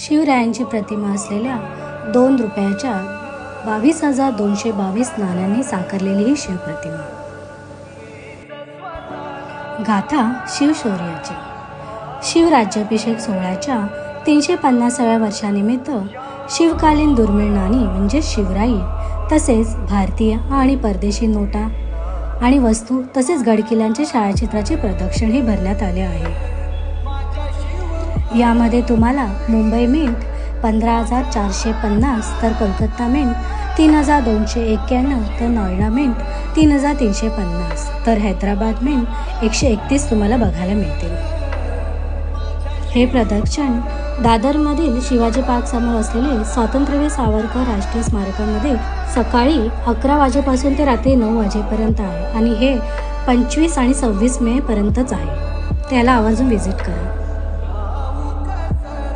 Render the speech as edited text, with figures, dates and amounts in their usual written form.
शिवरायांची प्रतिमा असलेल्या 2 रुपयाच्या 22,222 नाण्यांनी साकारलेली ही शिवप्रतिमा. गाथा शिवशौर्याची. शिवराज्याभिषेक सोहळ्याच्या 350व्या वर्षानिमित्त शिवकालीन दुर्मिळ नाणी म्हणजे शिवराई, तसेच भारतीय आणि परदेशी नोटा आणि वस्तू तसेच गडकिल्ल्यांचे छायाचित्राचे प्रदर्शन हे भरण्यात आले आहे. यामध्ये तुम्हाला मुंबई मिंट 15,450 तर कोलकाता मिंट 3,291 तर नोएडा मिंट 3,350 तर हैदराबाद मिंट 131 तुम्हाला बघायला मिळतील. हे प्रदर्शन दादरमधील शिवाजी पार्क समोर असलेले स्वातंत्र्यवीर सावरकर राष्ट्रीय स्मारकामध्ये सकाळी 11 वाजेपासून ते रात्री 9 वाजेपर्यंत आहे आणि हे 25 आणि 26 मे पर्यंतच आहे. त्याला आवर्जून व्हिजिट करा.